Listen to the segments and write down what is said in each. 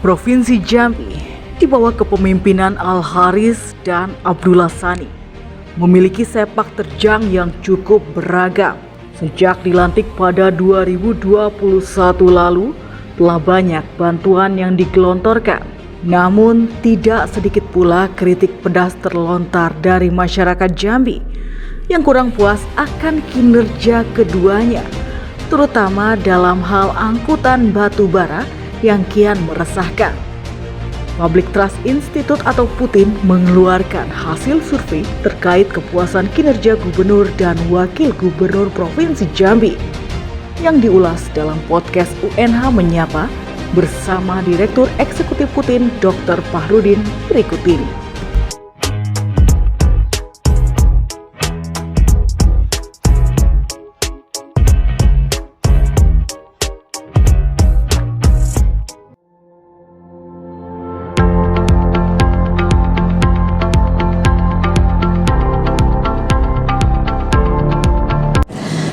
Provinsi Jambi di bawah kepemimpinan Al-Haris dan Abdullah Sani memiliki sepak terjang yang cukup beragam. Sejak dilantik pada 2021 lalu, telah banyak bantuan yang digelontorkan. Namun tidak sedikit pula kritik pedas terlontar dari masyarakat Jambi yang kurang puas akan kinerja keduanya, terutama dalam hal angkutan batu bara yang kian meresahkan. Public Trust Institute atau Putin mengeluarkan hasil survei terkait kepuasan kinerja gubernur dan wakil gubernur Provinsi Jambi yang diulas dalam podcast UNH Menyapa bersama Direktur Eksekutif Putin Dr. Fahrudin berikut ini.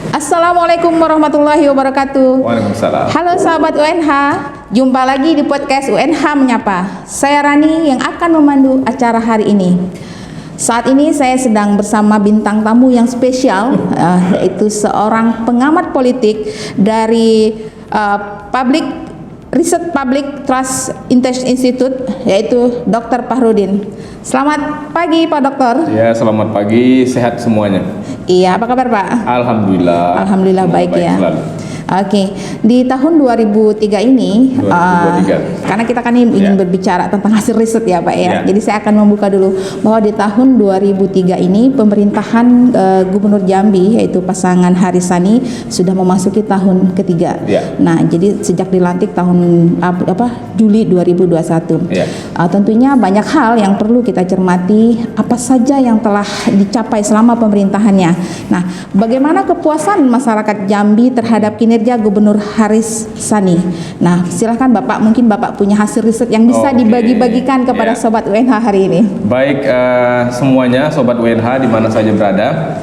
Assalamualaikum warahmatullahi wabarakatuh. Waalaikumsalam. Halo sahabat UNH, jumpa lagi di podcast UNH Menyapa. Saya Rani yang akan memandu acara hari ini. Saat ini saya sedang bersama bintang tamu yang spesial, yaitu seorang pengamat politik dari Public Trust Institute, yaitu Dr. Fahrudin. Selamat pagi Pak Dokter. Ya, selamat pagi, sehat semuanya. Iya, apa kabar Pak? Alhamdulillah. Alhamdulillah baik ya. Selalu. Oke, di tahun 2003 ini, 2023. karena kita kan ingin berbicara tentang hasil riset ya Pak ya. Jadi saya akan membuka dulu bahwa di tahun 2003 ini pemerintahan Gubernur Jambi yaitu pasangan Haris Sani sudah memasuki tahun ketiga. Nah, jadi sejak dilantik tahun Juli 2021. Tentunya banyak hal yang perlu kita cermati, apa saja yang telah dicapai selama pemerintahannya. Nah, bagaimana kepuasan masyarakat Jambi terhadap kinerja Gubernur Haris Sani. Nah, silahkan Bapak, mungkin Bapak punya hasil riset yang bisa dibagi-bagikan kepada Sobat UNH hari ini. Baik, semuanya Sobat UNH di mana saja berada,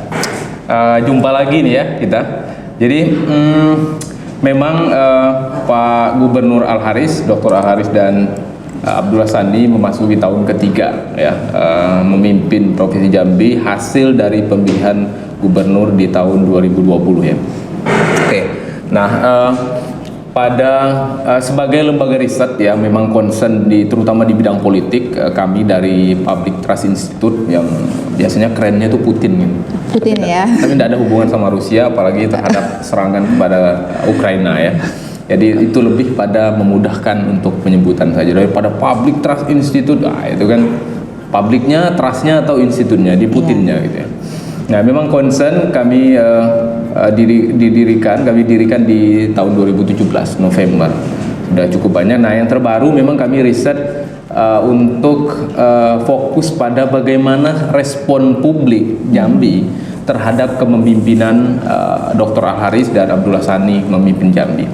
jumpa lagi nih ya kita. Jadi memang Pak Gubernur Al-Haris, Dr. Al-Haris dan Abdullah Sani memasuki tahun ketiga ya, memimpin Provinsi Jambi hasil dari pemilihan gubernur di tahun 2020 ya. Oke. Nah, sebagai lembaga riset ya memang concern terutama di bidang politik, kami dari Public Trust Institute yang biasanya kerennya itu Putin gitu. Putin ya. Tapi tidak ada hubungan sama Rusia, apalagi terhadap serangan kepada Ukraina ya. Jadi itu lebih pada memudahkan untuk penyebutan saja daripada Public Trust Institute. Nah, itu kan publiknya, trustnya atau institutnya di Putinnya gitu ya. Nah, memang concern kami didirikan di tahun 2017 November. Sudah cukup banyak. Nah, yang terbaru memang kami riset untuk fokus pada bagaimana respon publik Jambi terhadap kepemimpinan Dr. Al-Haris dan Abdullah Sani memimpin Jambi.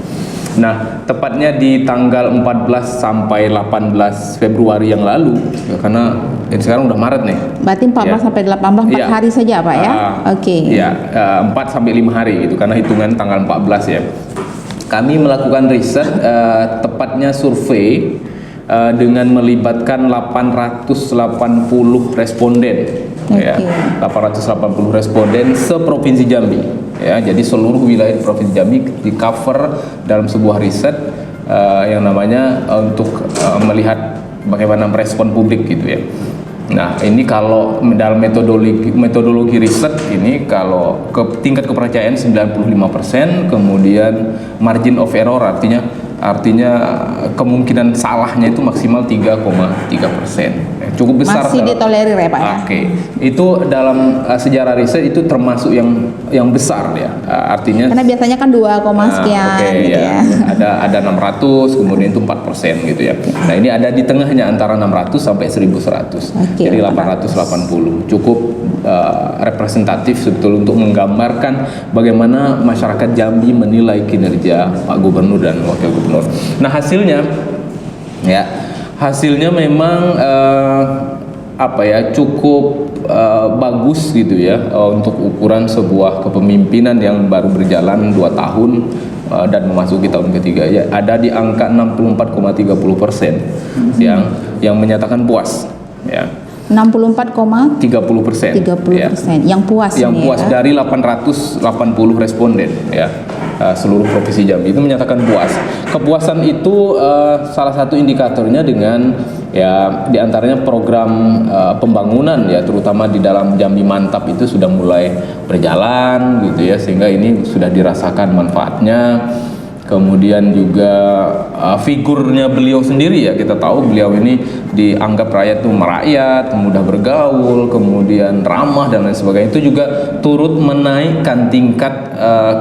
Nah, tepatnya di tanggal 14 sampai 18 Februari yang lalu, ya, karena sekarang udah Maret nih. Berarti 14 sampai 18 4 hari saja Pak ya? Oke. Ya, 4 sampai 5 hari gitu, karena hitungan tanggal 14 ya. Kami melakukan riset, tepatnya survei dengan melibatkan 880 responden. Ya, 880 responden seprovinsi Jambi ya, jadi seluruh wilayah Provinsi Jambi di cover dalam sebuah riset yang namanya untuk melihat bagaimana merespon publik gitu ya. Nah, ini kalau dalam metodologi riset ini, kalau tingkat kepercayaan 95%, kemudian margin of error artinya kemungkinan salahnya itu maksimal 3,3%. Cukup besar. Masih ditolerir ya Pak ya? Oke. Itu dalam sejarah riset itu termasuk yang besar ya. Artinya karena biasanya kan 2, sekian gitu ya. Ada 600, kemudian itu 4% gitu ya. Nah, ini ada di tengahnya antara 600 sampai 1100. Jadi 880. Cukup representatif sebetulnya untuk menggambarkan bagaimana masyarakat Jambi menilai kinerja Pak Gubernur dan Wakil Gubernur. Nah, hasilnya memang cukup bagus gitu ya, untuk ukuran sebuah kepemimpinan yang baru berjalan 2 tahun dan memasuki tahun ketiga ya ada di angka 64,30% yang menyatakan puas ya. 64,30%. 30%. Ya. Yang puas Yang ini puas ya. dari 880 responden ya. Seluruh provinsi Jambi itu menyatakan puas. Kepuasan itu salah satu indikatornya dengan ya diantaranya program pembangunan ya, terutama di dalam Jambi Mantap itu sudah mulai berjalan gitu ya, sehingga ini sudah dirasakan manfaatnya. Kemudian juga figurnya beliau sendiri ya, kita tahu beliau ini dianggap rakyat itu merakyat, mudah bergaul, kemudian ramah dan lain sebagainya, itu juga turut menaikkan tingkat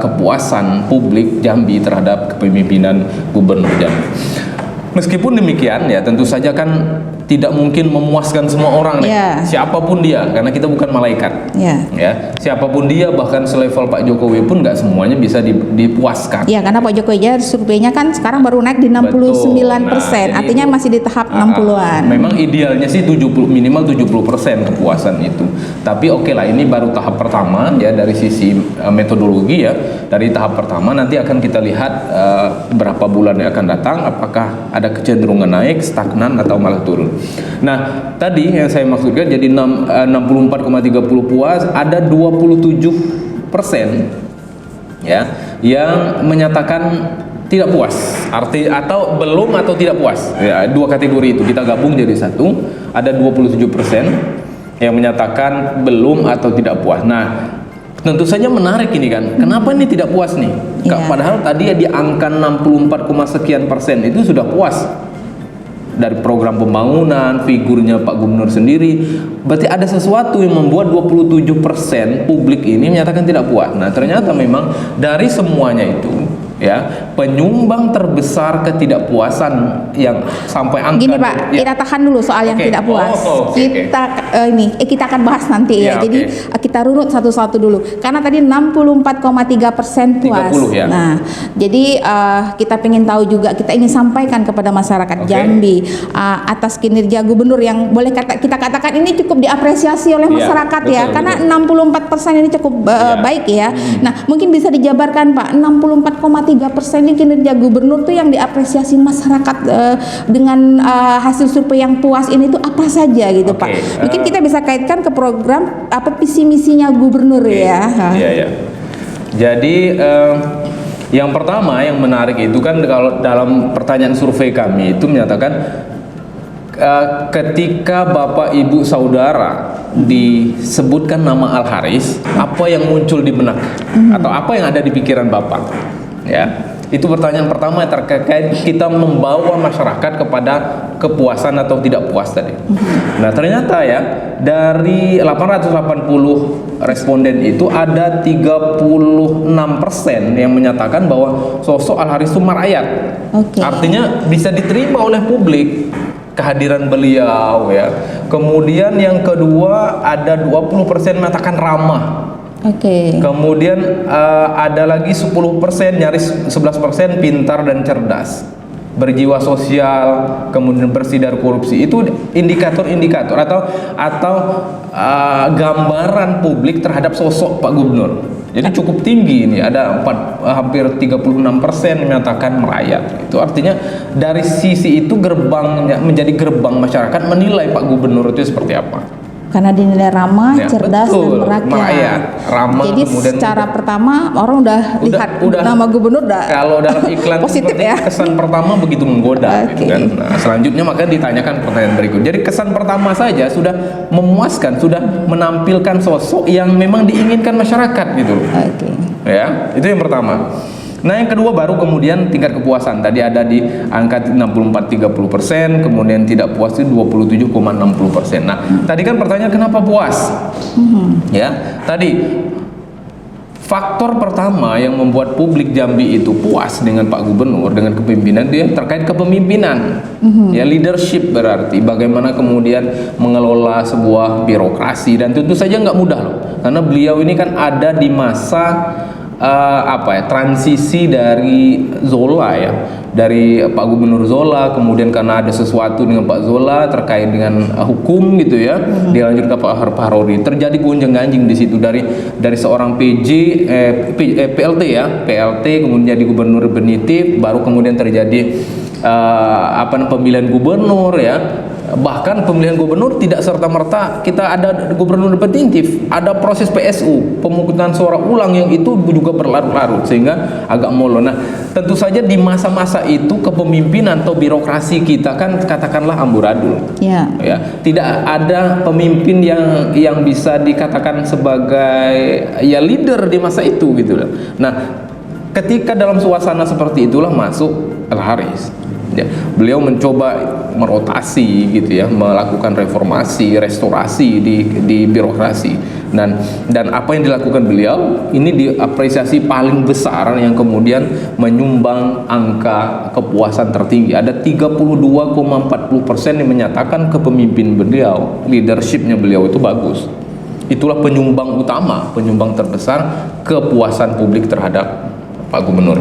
kepuasan publik Jambi terhadap kepemimpinan Gubernur Jambi. Meskipun demikian ya tentu saja kan tidak mungkin memuaskan semua orang nih, siapapun dia, karena kita bukan malaikat. Ya, siapapun dia, bahkan selevel Pak Jokowi pun nggak semuanya bisa dipuaskan. Ya, karena Pak Jokowi aja surveinya kan sekarang baru naik di 69%, artinya masih di tahap 60-an. Memang idealnya sih minimal 70% kepuasan itu. Tapi oke lah, ini baru tahap pertama ya dari sisi metodologi ya. Dari tahap pertama nanti akan kita lihat berapa bulan yang akan datang, apakah ada kecenderungan naik, stagnan atau malah turun. Nah, tadi yang saya maksudkan jadi 64,30 puas, ada 27% ya yang menyatakan tidak puas, atau belum atau tidak puas. Ya, dua kategori itu kita gabung jadi satu. Ada 27% yang menyatakan belum atau tidak puas. Nah, tentu saja menarik ini kan. Kenapa ini tidak puas nih? Padahal tadi ya di angka 64,sekian% itu sudah puas. Dari program pembangunan, figurnya Pak Gubernur sendiri, berarti ada sesuatu yang membuat 27% publik ini menyatakan tidak puas. Nah, ternyata memang dari semuanya itu ya, penyumbang terbesar ketidakpuasan yang sampai angka gini Pak, kita tahan dulu soal yang tidak puas. Kita akan bahas nanti ya. Jadi kita runut satu-satu dulu. Karena tadi 64,3% puas. 30, ya. Nah, jadi kita ingin tahu juga, kita ingin sampaikan kepada masyarakat Jambi atas kinerja gubernur yang boleh kita katakan ini cukup diapresiasi oleh masyarakat ya. Karena 64% ini cukup baik ya. Nah, mungkin bisa dijabarkan Pak, 64,3% ini kinerja gubernur tuh yang diapresiasi masyarakat dengan hasil survei yang puas ini tuh apa saja gitu Pak. Mungkin kita bisa kaitkan ke program apa visi misinya gubernur ya. Iya. Jadi yang pertama yang menarik itu kan kalau dalam pertanyaan survei kami itu menyatakan ketika Bapak Ibu Saudara disebutkan nama Al Haris, apa yang muncul di benak atau apa yang ada di pikiran Bapak? Ya, itu pertanyaan pertama terkait kita membawa masyarakat kepada kepuasan atau tidak puas tadi. Nah, ternyata ya dari 880 responden itu ada 36% yang menyatakan bahwa sosok Al Haris itu merakyat. Artinya bisa diterima oleh publik kehadiran beliau ya. Kemudian yang kedua ada 20% mengatakan ramah. Kemudian ada lagi 10%, nyaris 11% pintar dan cerdas, berjiwa sosial, kemudian bersih dari korupsi. Itu indikator-indikator atau gambaran publik terhadap sosok Pak Gubernur. Jadi cukup tinggi ini, ada hampir 36% menyatakan merakyat. Itu artinya dari sisi itu menjadi gerbang masyarakat menilai Pak Gubernur itu seperti apa. Karena dinilai ramah, cerdas, dan merakyat. Ramah, jadi secara pertama orang udah lihat nama gubernur kalau dalam iklan positif ya. Kesan pertama begitu menggoda gitu kan. Nah, selanjutnya maka ditanyakan pertanyaan berikut. Jadi kesan pertama saja sudah memuaskan, sudah menampilkan sosok yang memang diinginkan masyarakat gitu loh. Ya, itu yang pertama. Nah, yang kedua baru kemudian tingkat kepuasan. Tadi ada di angka 64-30%, kemudian tidak puas itu 27,60%. Nah, tadi kan pertanyaan kenapa puas? Ya, tadi faktor pertama yang membuat publik Jambi itu puas dengan Pak Gubernur, dengan kepemimpinan dia terkait kepemimpinan. Ya, leadership berarti bagaimana kemudian mengelola sebuah birokrasi, dan tentu saja nggak mudah loh. Karena beliau ini kan ada di masa transisi dari Zola ya, dari Pak Gubernur Zola, kemudian karena ada sesuatu dengan Pak Zola terkait dengan hukum gitu ya, dilanjut ke Pak Harori, terjadi gonjang-ganjing di situ dari seorang PLT ya, PLT kemudian jadi gubernur definitif, baru kemudian terjadi pemilihan gubernur ya. Bahkan pemilihan gubernur tidak serta-merta kita ada gubernur definitif, ada proses PSU, pemungutan suara ulang yang itu juga berlarut-larut sehingga agak molor. Nah, tentu saja di masa-masa itu kepemimpinan atau birokrasi kita kan katakanlah amburadul. Ya, tidak ada pemimpin yang bisa dikatakan sebagai ya leader di masa itu gitu loh. Nah, ketika dalam suasana seperti itulah masuk Al-Haris. Ya, beliau mencoba merotasi gitu ya, melakukan reformasi, restorasi di birokrasi, dan apa yang dilakukan beliau ini diapresiasi paling besar yang kemudian menyumbang angka kepuasan tertinggi. Ada 32,40% yang menyatakan kepemimpinan beliau, leadershipnya beliau itu bagus. Itulah penyumbang utama, penyumbang terbesar kepuasan publik terhadap Pak Gubernur.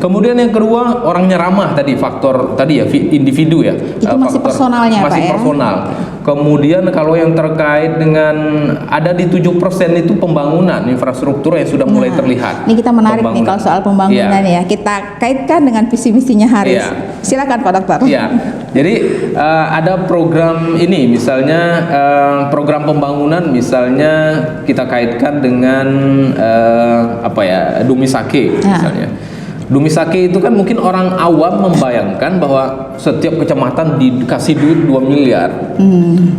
Kemudian yang kedua, orangnya ramah tadi, faktor tadi ya, individu ya. Itu masih personalnya masih Pak ya? Personal. Kemudian kalau yang terkait dengan ada di 7% itu pembangunan infrastruktur yang sudah mulai terlihat. Ini kita menarik nih kalau soal pembangunan ya. Kita kaitkan dengan visi misinya Haris. Silakan Pak Dokter. Ya. Jadi ada program ini misalnya program pembangunan misalnya kita kaitkan dengan Dumisake misalnya. Dumisake itu kan mungkin orang awam membayangkan bahwa setiap kecamatan dikasih duit 2 miliar.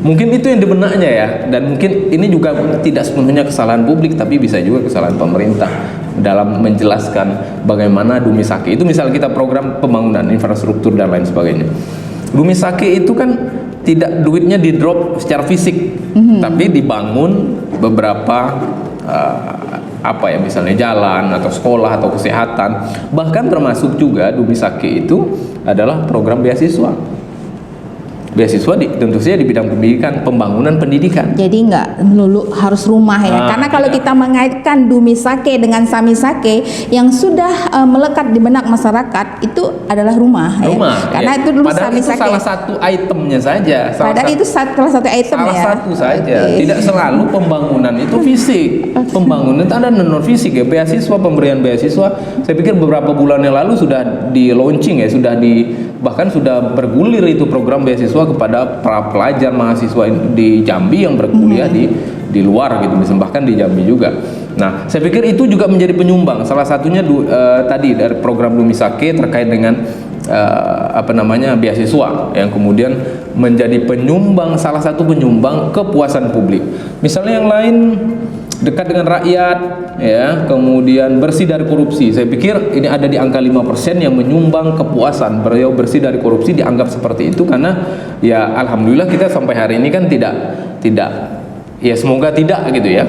Mungkin itu yang di benaknya ya, dan mungkin ini juga tidak sepenuhnya kesalahan publik, tapi bisa juga kesalahan pemerintah dalam menjelaskan bagaimana Dumisake itu. Misalnya kita program pembangunan infrastruktur dan lain sebagainya. Dumisake itu kan tidak duitnya di drop secara fisik, tapi dibangun beberapa misalnya jalan atau sekolah atau kesehatan, bahkan termasuk juga Dumisake itu adalah program beasiswa tentu saja di bidang pendidikan, pembangunan pendidikan. Jadi nggak melulu harus rumah ya, karena kalau kita mengaitkan Dumisake dengan Samisake yang sudah melekat di benak masyarakat itu adalah rumah ya. Karena itu dulu padahal Samisake itu salah satu itemnya saja. Itu salah satu item salah ya. Satu saja. Tidak selalu pembangunan itu fisik. Pembangunan itu ada non fisik ya. Beasiswa, pemberian beasiswa. Saya pikir beberapa bulan yang lalu sudah di launching ya, bahkan sudah bergulir itu program beasiswa kepada para pelajar mahasiswa di Jambi yang berkuliah di luar gitu, misalnya bahkan di Jambi juga. Nah, saya pikir itu juga menjadi penyumbang. Salah satunya tadi dari program Dumisake terkait dengan beasiswa yang kemudian menjadi salah satu penyumbang kepuasan publik. Misalnya yang lain dekat dengan rakyat ya, kemudian bersih dari korupsi. Saya pikir ini ada di angka 5% yang menyumbang kepuasan. Beliau bersih dari korupsi dianggap seperti itu karena ya alhamdulillah kita sampai hari ini kan tidak ya, semoga tidak gitu ya.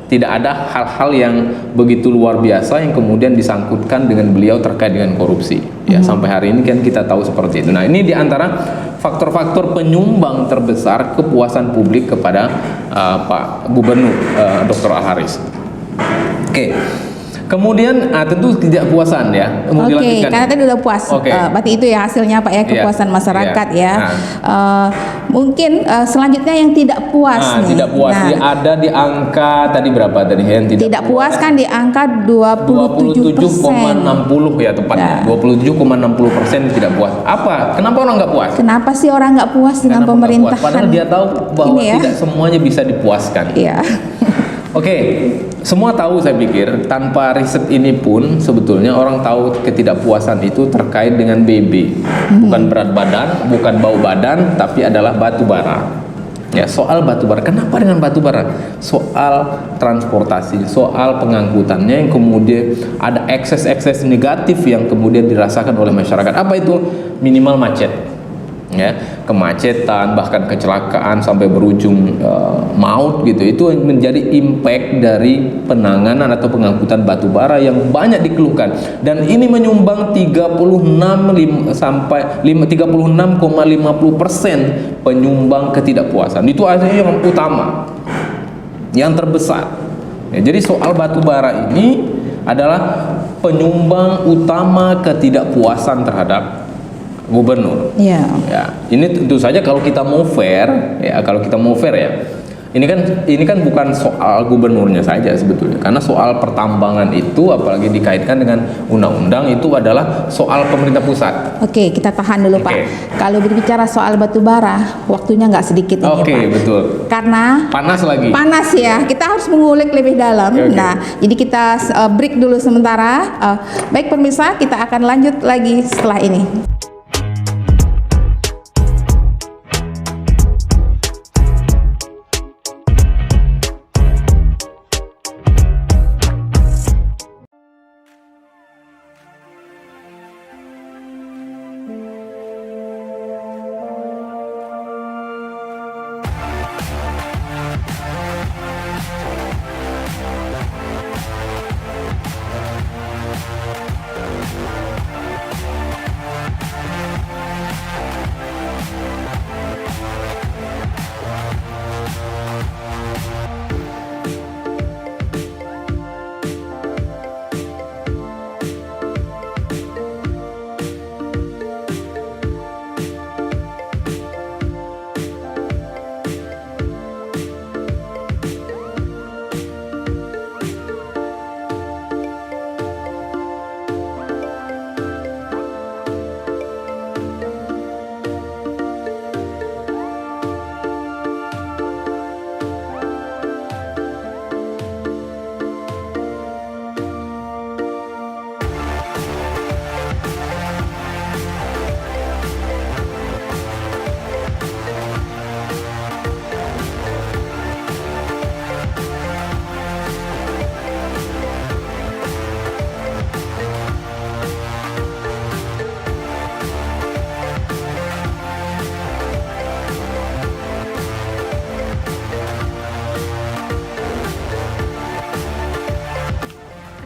Tidak ada hal-hal yang begitu luar biasa yang kemudian disangkutkan dengan beliau terkait dengan korupsi. Ya, sampai hari ini kan kita tahu seperti itu. Nah, ini diantara faktor-faktor penyumbang terbesar kepuasan publik kepada Pak Gubernur Dr. Al-Haris. Oke. Kemudian tentu ketidakpuasan ya. Oke, karena tadi udah puas. Berarti itu ya hasilnya Pak ya, kepuasan masyarakat ya. Mungkin selanjutnya yang tidak puas nih. Tidak puas ada di angka tadi berapa tadi yang tidak puas kan di angka 27,60 ya tepatnya. 27,60% tidak puas. Kenapa orang nggak puas? Kenapa sih orang nggak puas dengan pemerintahan? Padahal dia tahu bahwa tidak semuanya bisa dipuaskan. Iya. Oke, semua tahu saya pikir tanpa riset ini pun sebetulnya orang tahu ketidakpuasan itu terkait dengan BB, bukan berat badan, bukan bau badan, tapi adalah batu bara. Ya, soal batu bara. Kenapa dengan batu bara? Soal transportasi, soal pengangkutannya yang kemudian ada ekses-ekses negatif yang kemudian dirasakan oleh masyarakat. Apa itu? Minimal macet. Ya, kemacetan bahkan kecelakaan sampai berujung maut gitu, itu menjadi impact dari penanganan atau pengangkutan batu bara yang banyak dikeluhkan, dan ini menyumbang 36,50% penyumbang ketidakpuasan. Itu artinya yang utama, yang terbesar ya. Jadi soal batu bara ini adalah penyumbang utama ketidakpuasan terhadap gubernur. Ya. Ya, ini tentu saja kalau kita mau fair, ya ini kan bukan soal gubernurnya saja sebetulnya, karena soal pertambangan itu apalagi dikaitkan dengan undang-undang itu adalah soal pemerintah pusat. Oke, kita tahan dulu Pak. Oke. Kalau berbicara soal batu bara, waktunya nggak sedikit ini Oke, Pak. betul. Karena Panas lagi. panas ya, kita harus mengulik lebih dalam. Oke. Nah, jadi kita break dulu sementara. Baik pemirsa, kita akan lanjut lagi setelah ini.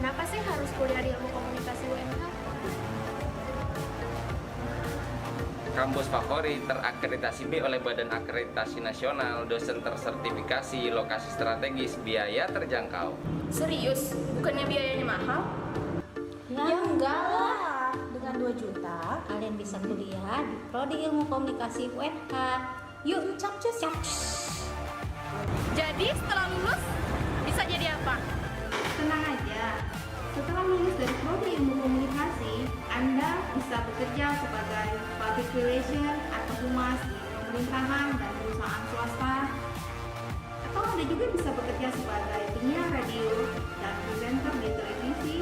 Kenapa sih harus kuliah di ilmu komunikasi UMH? Kampus favorit, terakreditasi B oleh Badan Akreditasi Nasional, dosen tersertifikasi, lokasi strategis, biaya terjangkau. Serius? Bukannya biayanya mahal? Ya enggak lah, dengan 2 juta kalian bisa kuliah di Prodi Ilmu Komunikasi UNH. Yuk, capcus. Jadi setelah lulus bisa jadi apa? Tenang aja, setelah lulus dari Prodi Ilmu Komunikasi, Anda bisa bekerja sebagai public relation atau humas di pemerintahan dan perusahaan swasta, atau Anda juga bisa bekerja sebagai penyiar radio dan presenter di televisi,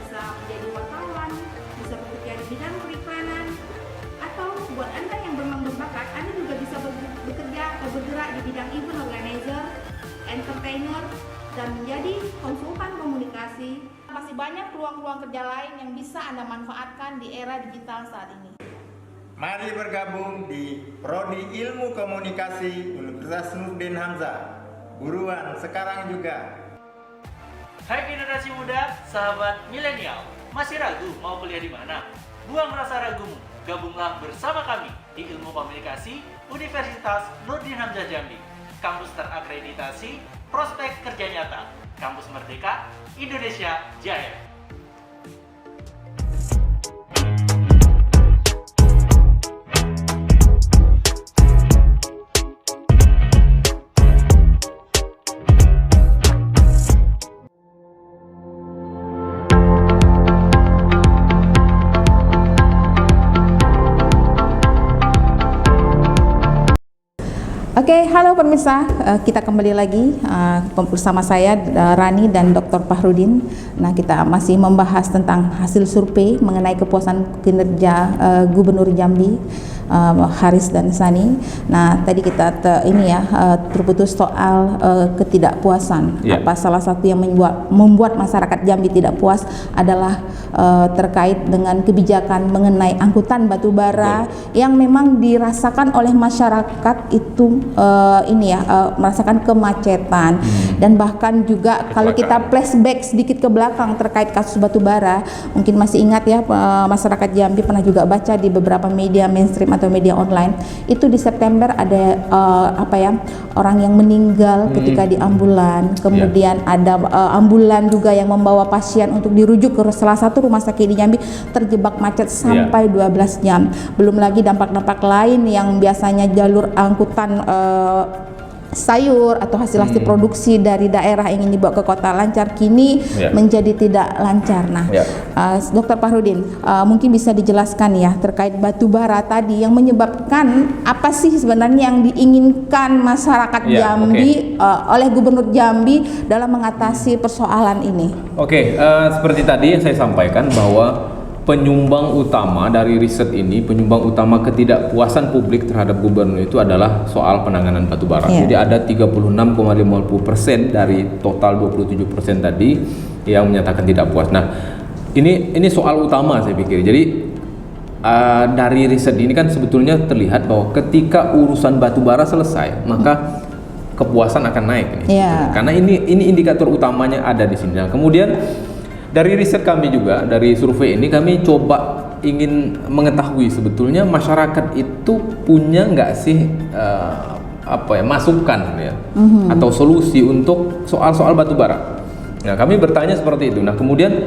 bisa menjadi wartawan, bisa bekerja di bidang periklanan, atau buat Anda yang memang berbakat, Anda juga bisa bekerja atau bergerak di bidang event organizer, entertainer, dan menjadi konsultan komunikasi. Masih banyak peluang-peluang kerja lain yang bisa Anda manfaatkan di era digital saat ini. Mari bergabung di Prodi Ilmu Komunikasi Universitas Nurdin Hamzah. Buruan sekarang juga. Hai generasi muda, sahabat milenial, masih ragu mau kuliah di mana? Buang rasa ragumu, gabunglah bersama kami di Ilmu Komunikasi Universitas Nurdin Hamzah Jambi. Kampus terakreditasi, prospek kerja nyata, kampus merdeka, Indonesia Jaya. Oke, halo pemirsa, kita kembali lagi bersama saya Rani dan Dr. Fahrudin. Nah, kita masih membahas tentang hasil survei mengenai kepuasan kinerja Gubernur Jambi Haris dan Sani. Nah, tadi kita terputus soal ketidakpuasan. Ya. Apa salah satu yang membuat masyarakat Jambi tidak puas adalah terkait dengan kebijakan mengenai angkutan batubara yang memang dirasakan oleh masyarakat itu merasakan kemacetan dan bahkan juga kalau kita flashback sedikit ke belakang terkait kasus batubara, mungkin masih ingat ya masyarakat Jambi pernah juga baca di beberapa media mainstream atau atau media online itu di September ada orang yang meninggal ketika di ambulan, kemudian ada ambulan juga yang membawa pasien untuk dirujuk ke salah satu rumah sakit di Jambi terjebak macet sampai 12 jam. Belum lagi dampak-dampak lain yang biasanya jalur angkutan sayur atau hasil produksi dari daerah ingin dibawa ke kota lancar kini menjadi tidak lancar. Nah, Dr. Fahrudin, mungkin bisa dijelaskan ya terkait batu bara tadi yang menyebabkan apa sih sebenarnya yang diinginkan masyarakat Jambi oleh Gubernur Jambi dalam mengatasi persoalan ini? Seperti tadi yang saya sampaikan bahwa penyumbang utama dari riset ini, penyumbang utama ketidakpuasan publik terhadap gubernur itu adalah soal penanganan batubara. Jadi ada 36,50% dari total 27% tadi yang menyatakan tidak puas. Nah, ini soal utama saya pikir. Jadi dari riset ini kan sebetulnya terlihat bahwa ketika urusan batubara selesai, maka kepuasan akan naik nih. Karena ini indikator utamanya ada di sini. Nah, kemudian dari riset kami juga, dari survei ini kami coba ingin mengetahui sebetulnya masyarakat itu punya nggak sih masukan atau solusi untuk soal-soal batubara. Nah, kami bertanya seperti itu. Nah, kemudian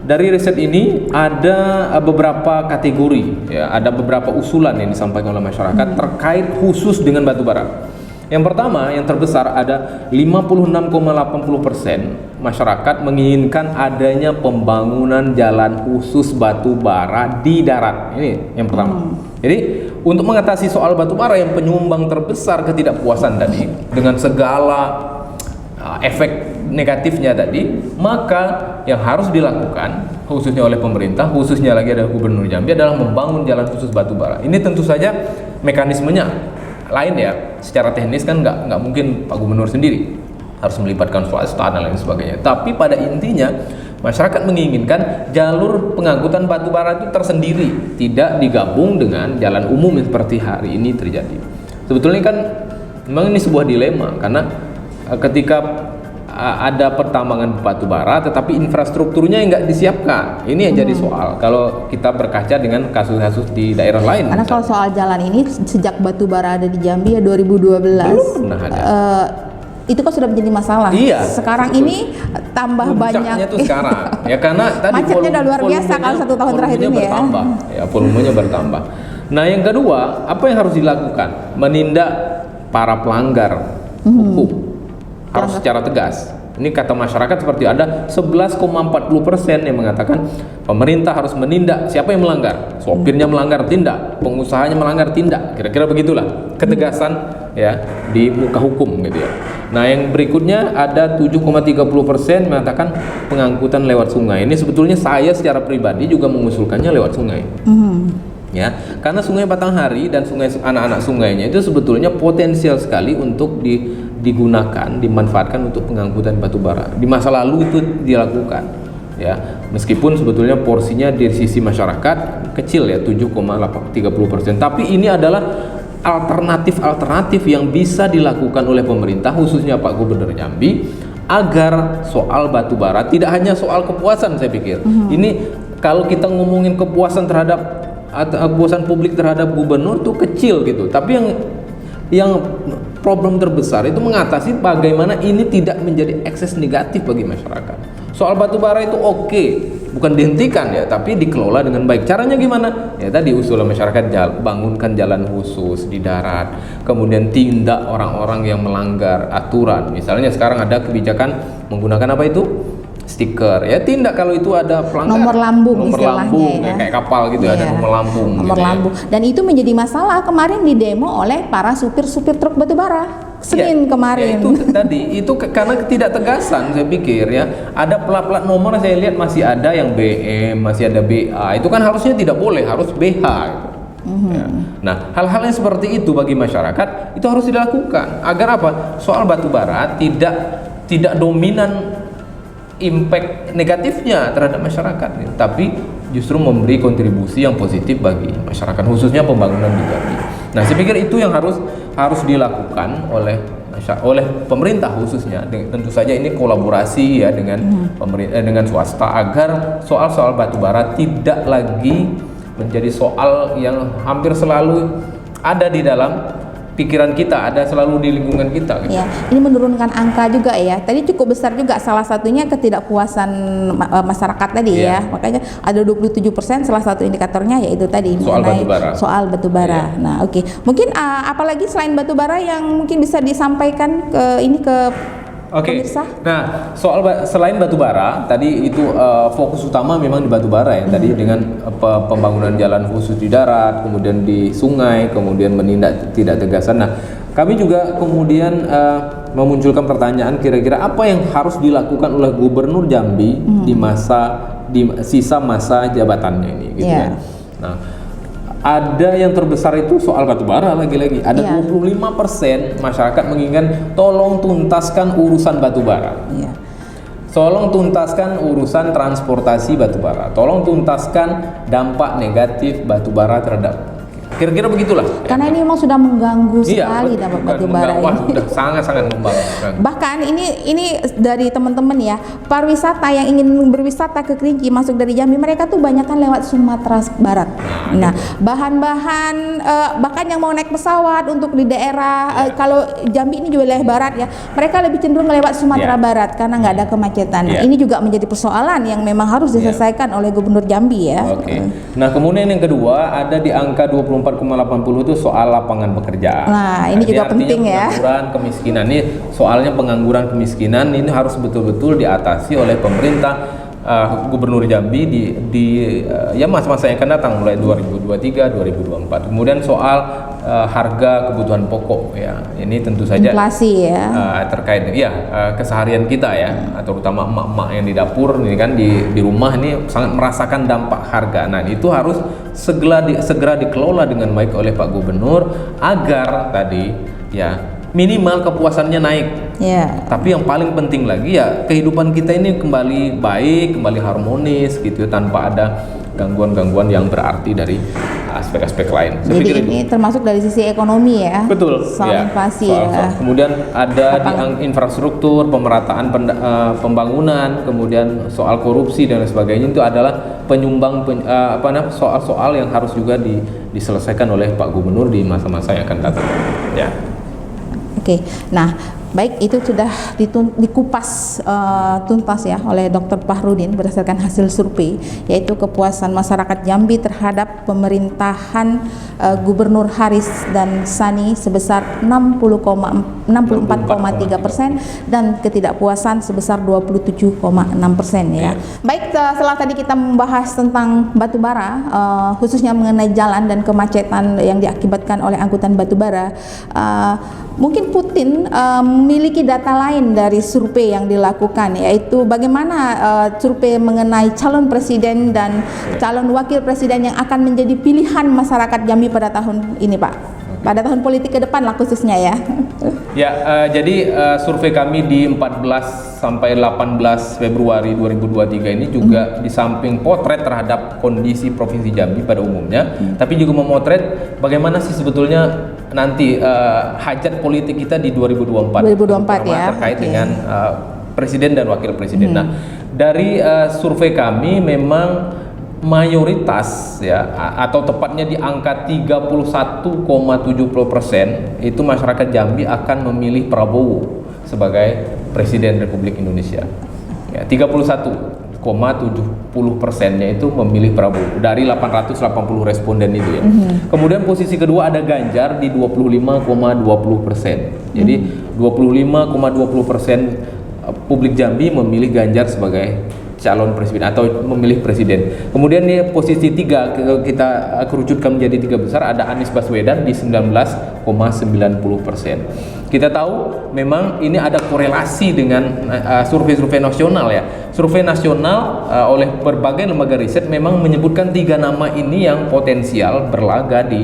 dari riset ini ada beberapa kategori, ada beberapa usulan yang disampaikan oleh masyarakat terkait khusus dengan batubara. Yang pertama, yang terbesar ada 56,80% masyarakat menginginkan adanya pembangunan jalan khusus batu bara di darat. Ini yang pertama. Jadi untuk mengatasi soal batu bara yang penyumbang terbesar ketidakpuasan tadi dengan segala efek negatifnya tadi, maka yang harus dilakukan khususnya oleh pemerintah, khususnya lagi ada Gubernur Jambi adalah membangun jalan khusus batu bara. Ini tentu saja mekanismenya lain ya, secara teknis kan nggak mungkin Pak Gubernur sendiri, harus melibatkan swasta dan lain sebagainya. Tapi pada intinya masyarakat menginginkan jalur pengangkutan batu bara itu tersendiri, tidak digabung dengan jalan umum seperti hari ini terjadi. Sebetulnya kan memang ini sebuah dilema, karena ketika ada pertambangan batu bara tetapi infrastrukturnya yang nggak disiapkan, ini yang jadi soal kalau kita berkaca dengan kasus-kasus di daerah lain. Karena kalau soal jalan ini sejak batu bara ada di Jambi ya 2012 belum pernah ada. Itu kan sudah menjadi masalah. Sekarang ini tambah banyak tuh sekarang ya, karena tadi macetnya udah luar biasa kalau 1 tahun terakhir ini bertambah, volumenya bertambah. Nah, yang kedua, apa yang harus dilakukan? Menindak para pelanggar hukum harus secara tegas. Ini kata masyarakat seperti ada 11,40% yang mengatakan pemerintah harus menindak siapa yang melanggar. Sopirnya melanggar, tindak. Pengusahanya melanggar, tindak. Kira-kira begitulah ketegasan ya di muka hukum gitu ya. Nah, yang berikutnya ada 7,30% mengatakan pengangkutan lewat sungai. Ini sebetulnya saya secara pribadi juga mengusulkannya lewat sungai. Ya, karena Sungai Batanghari dan sungai anak-anak sungainya itu sebetulnya potensial sekali untuk digunakan, dimanfaatkan untuk pengangkutan batu bara. Di masa lalu itu dilakukan, ya. Meskipun sebetulnya porsinya dari sisi masyarakat kecil ya, 7,30%. Tapi ini adalah alternatif yang bisa dilakukan oleh pemerintah, khususnya Pak Gubernur Jambi, agar soal batu bara tidak hanya soal kepuasan. Saya pikir ini kalau kita ngomongin kepuasan terhadap kepuasan publik terhadap gubernur tuh kecil gitu, tapi yang problem terbesar itu mengatasi bagaimana ini tidak menjadi ekses negatif bagi masyarakat. Soal batu bara itu bukan dihentikan ya, tapi dikelola dengan baik. Caranya gimana? Ya tadi usulan masyarakat, bangunkan jalan khusus di darat, kemudian tindak orang-orang yang melanggar aturan. Misalnya sekarang ada kebijakan menggunakan apa itu? Stiker ya, tindak kalau itu ada pelanggar, nomor lambung istilahnya ya. Kayak kapal gitu ya, ada nomor lambung lambung. Dan itu menjadi masalah kemarin di demo oleh para supir truk batubara Senin kemarin. Itu tadi itu karena ketidaktegasan saya pikir ya. Ada plat nomor saya lihat masih ada yang BM, masih ada BA. Itu kan harusnya tidak boleh, harus BH gitu. Ya. Nah, hal-hal yang seperti itu bagi masyarakat itu harus dilakukan agar apa? Soal batubara tidak dominan impact negatifnya terhadap masyarakat, tapi justru memberi kontribusi yang positif bagi masyarakat, khususnya pembangunan di Jambi. Nah, saya pikir itu yang harus dilakukan oleh pemerintah khususnya. Tentu saja ini kolaborasi ya dengan pemerintah dengan swasta agar soal-soal batubara tidak lagi menjadi soal yang hampir selalu ada di dalam pikiran kita, ada selalu di lingkungan kita gitu. Ya, ini menurunkan angka juga ya. Tadi cukup besar juga, salah satunya ketidakpuasan masyarakat tadi ya. Makanya ada 27%, salah satu indikatornya yaitu tadi soal batubara. Soal batubara. Nah, oke. Mungkin apalagi selain batubara yang mungkin bisa disampaikan ke pemirsa? Nah, selain batubara, tadi itu fokus utama memang di batubara ya. Tadi dengan pembangunan jalan khusus di darat, kemudian di sungai, kemudian menindak tidak tegasan. Nah, kami juga kemudian memunculkan pertanyaan, kira-kira apa yang harus dilakukan oleh Gubernur Jambi di sisa masa jabatannya ini, gitu ya. Nah, ada yang terbesar itu soal batubara lagi-lagi. Ada 25% masyarakat menginginkan tolong tuntaskan urusan batubara. Tolong tuntaskan urusan transportasi batubara. Tolong tuntaskan dampak negatif batubara terhadap. Kira-kira begitulah. Karena ini memang sudah mengganggu sekali dampak batubara ini. Sudah sangat-sangat mengganggu. Bahkan ini dari teman-teman ya, pariwisata yang ingin berwisata ke Kerinci masuk dari Jambi, mereka tuh banyakan lewat Sumatera Barat. Nah, bahan-bahan bahkan yang mau naik pesawat untuk di daerah kalau Jambi ini juga wilayah barat ya, mereka lebih cenderung lewat Sumatera Barat karena nggak ada kemacetan. Nah, ini juga menjadi persoalan yang memang harus diselesaikan oleh Gubernur Jambi ya. Nah, kemudian yang kedua ada di angka 24,80 itu soal lapangan pekerjaan. Nah, ini juga penting ya. Pengangguran, kemiskinan ini soalnya pengangguran kemiskinan ini harus betul-betul diatasi oleh pemerintah Gubernur Jambi di masa-masa yang akan datang mulai 2023, 2024. Kemudian soal harga kebutuhan pokok ya. Ini tentu saja inflasi ya. Terkait keseharian kita ya, terutama emak-emak yang di dapur ini kan di rumah ini sangat merasakan dampak harga. Nah, itu harus segera dikelola dengan baik oleh Pak Gubernur agar tadi ya minimal kepuasannya naik. Tapi yang paling penting lagi ya kehidupan kita ini kembali baik, kembali harmonis gitu tanpa ada gangguan-gangguan yang berarti dari aspek-aspek lain. Jadi ini termasuk dari sisi ekonomi ya. Betul. Soal inflasi ya. Kemudian ada di infrastruktur, pemerataan pembangunan, kemudian soal korupsi dan sebagainya itu adalah penyumbang soal-soal yang harus juga diselesaikan oleh Pak Gubernur di masa-masa yang akan datang. Ya. Oke, nah baik itu sudah dikupas tuntas ya oleh Dr. Fahrudin berdasarkan hasil survei, yaitu kepuasan masyarakat Jambi terhadap pemerintahan Gubernur Haris dan Sani sebesar 64,3% dan ketidakpuasan sebesar 27,6% ya. Baik, setelah tadi kita membahas tentang batubara, khususnya mengenai jalan dan kemacetan yang diakibatkan oleh angkutan batubara, mungkin Putin memiliki data lain dari survei yang dilakukan, yaitu bagaimana survei mengenai calon presiden dan calon wakil presiden yang akan menjadi pilihan masyarakat Jambi pada tahun ini, Pak. Pada tahun politik ke depan lah khususnya ya. Jadi survei kami di 14 sampai 18 Februari 2023 ini juga di samping potret terhadap kondisi Provinsi Jambi pada umumnya, tapi juga memotret bagaimana sih sebetulnya nanti hajat politik kita di 2024 ya, terkait dengan presiden dan wakil presiden. Nah, dari survei kami memang mayoritas ya, atau tepatnya di angka 31,70% itu masyarakat Jambi akan memilih Prabowo sebagai Presiden Republik Indonesia. 31,70%-nya itu memilih Prabowo dari 880 responden itu ya. Kemudian posisi kedua ada Ganjar di 25,20%. Jadi 25,20% publik Jambi memilih Ganjar sebagai calon presiden atau memilih presiden. Kemudian nih posisi 3 kita kerucutkan menjadi 3 besar, ada Anies Baswedan di 19,90%. Kita tahu memang ini ada korelasi dengan survei-survei nasional ya. Survei nasional oleh berbagai lembaga riset memang menyebutkan 3 nama ini yang potensial berlaga di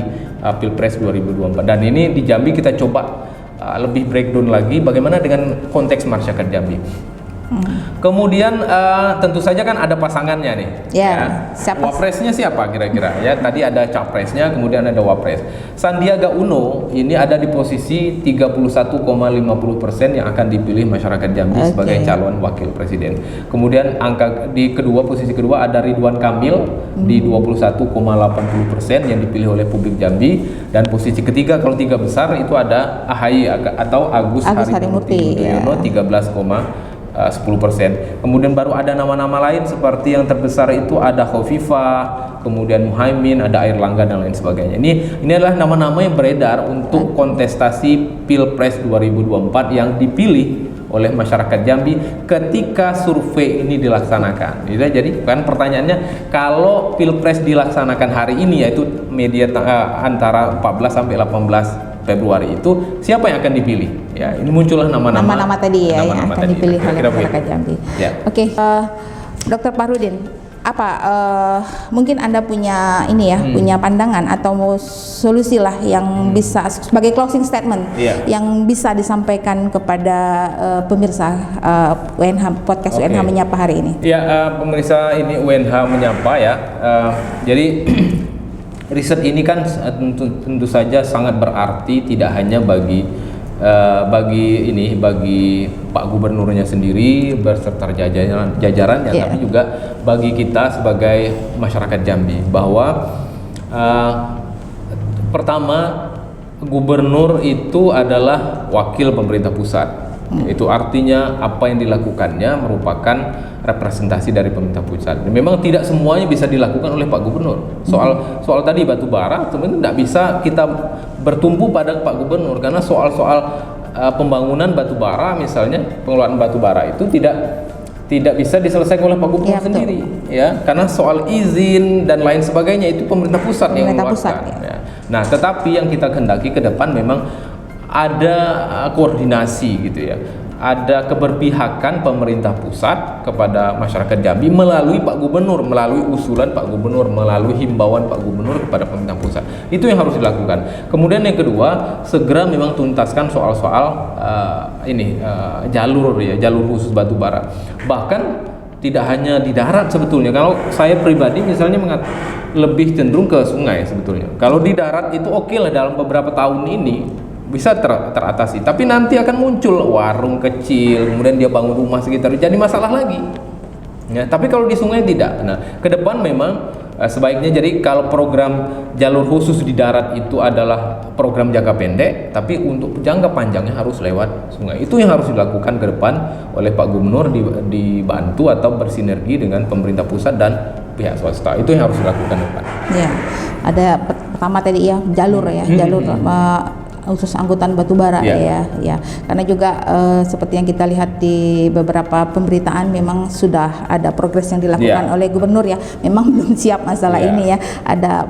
Pilpres 2024. Dan ini di Jambi kita coba lebih breakdown lagi bagaimana dengan konteks masyarakat Jambi. Kemudian tentu saja kan ada pasangannya nih. Siapa? Wapresnya siapa kira-kira? Ya, tadi ada capresnya, kemudian ada wapres. Sandiaga Uno ini ada di posisi 31,50% yang akan dipilih masyarakat Jambi sebagai calon wakil presiden. Kemudian posisi kedua ada Ridwan Kamil di 21,80% yang dipilih oleh publik Jambi, dan posisi ketiga kalau tiga besar itu ada AHY atau Agus Harimurti Yudhoyono 13,10%. Kemudian baru ada nama-nama lain seperti yang terbesar itu ada Khofifah, kemudian Muhaimin, ada Airlangga dan lain sebagainya. Ini adalah nama-nama yang beredar untuk kontestasi Pilpres 2024 yang dipilih oleh masyarakat Jambi ketika survei ini dilaksanakan. Jadi kan pertanyaannya, kalau Pilpres dilaksanakan hari ini, yaitu antara 14 sampai 18 Februari itu, siapa yang akan dipilih? Ya, ini muncullah nama-nama tadi ya, yang akan dipilih oleh masyarakat Jambi. Oke, Dr. Farudin, mungkin Anda punya punya pandangan atau solusi lah yang bisa sebagai closing statement yang bisa disampaikan kepada pemirsa UNH podcast UNH Menyapa hari ini. Ya, pemirsa ini UNH Menyapa ya. Jadi riset ini kan tentu saja sangat berarti tidak hanya bagi Pak Gubernurnya sendiri beserta jajarannya, tapi juga bagi kita sebagai masyarakat Jambi, bahwa pertama, gubernur itu adalah wakil pemerintah pusat. Itu artinya apa yang dilakukannya merupakan representasi dari pemerintah pusat. Memang tidak semuanya bisa dilakukan oleh Pak Gubernur. Soal tadi batu bara sebenarnya tidak bisa kita bertumpu pada Pak Gubernur, karena soal-soal pembangunan batu bara, misalnya pengelolaan batu bara itu tidak bisa diselesaikan oleh Pak Gubernur sendiri, ya, karena soal izin dan lain sebagainya itu pemerintah pusat yang mengeluarkan. Ya. Nah, tetapi yang kita kehendaki ke depan memang ada koordinasi gitu ya, ada keberpihakan pemerintah pusat kepada masyarakat Jambi melalui Pak Gubernur, melalui usulan Pak Gubernur, melalui himbauan Pak Gubernur kepada pemerintah pusat. Itu yang harus dilakukan. Kemudian yang kedua, segera memang tuntaskan soal-soal jalur khusus batu bara. Bahkan tidak hanya di darat sebetulnya. Kalau saya pribadi misalnya lebih cenderung ke sungai sebetulnya. Kalau di darat itu oke lah, dalam beberapa tahun ini bisa teratasi, tapi nanti akan muncul warung kecil, kemudian dia bangun rumah sekitar, jadi masalah lagi ya. Tapi kalau di sungai tidak. Nah, ke depan memang sebaiknya, jadi kalau program jalur khusus di darat itu adalah program jangka pendek, tapi untuk jangka panjangnya harus lewat sungai. Itu yang harus dilakukan ke depan oleh Pak Gubernur, dibantu atau bersinergi dengan pemerintah pusat dan pihak swasta. Itu yang harus dilakukan ke depan. Ya, ada pertama tadi ya, jalur khusus angkutan batubara ya, karena juga seperti yang kita lihat di beberapa pemberitaan, memang sudah ada progres yang dilakukan oleh gubernur ya, memang belum siap masalah ini ya, ada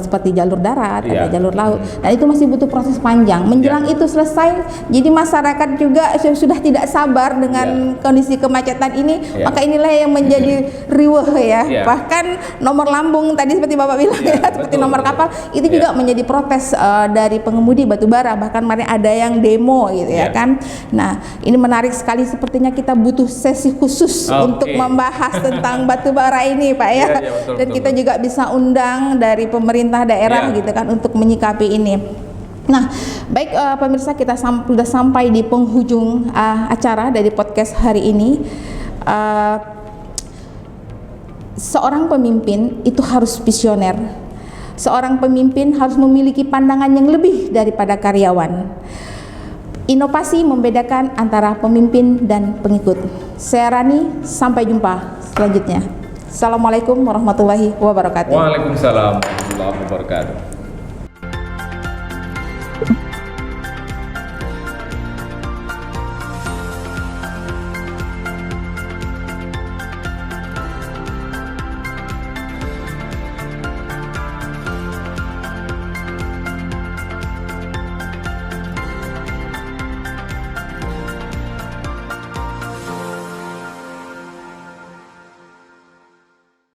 seperti jalur darat, ada jalur laut, dan itu masih butuh proses panjang. Menjelang itu selesai, jadi masyarakat juga sudah tidak sabar dengan kondisi kemacetan ini, maka inilah yang menjadi riweuh ya. Bahkan nomor lambung tadi seperti Bapak bilang seperti nomor kapal itu juga menjadi protes dari pengemudi batubara, bahkan kemarin ada yang demo gitu ya kan. Nah, ini menarik sekali, sepertinya kita butuh sesi khusus untuk membahas tentang batubara ini Pak ya. Dan kita juga bisa undang dari pemerintah daerah gitu kan untuk menyikapi ini. Nah, baik pemirsa, kita sudah sampai di penghujung acara dari podcast hari ini. Seorang pemimpin itu harus visioner. Seorang pemimpin harus memiliki pandangan yang lebih daripada karyawan. Inovasi membedakan antara pemimpin dan pengikut. Saya Rani, sampai jumpa selanjutnya. Assalamualaikum warahmatullahi wabarakatuh. Waalaikumsalam warahmatullahi wabarakatuh.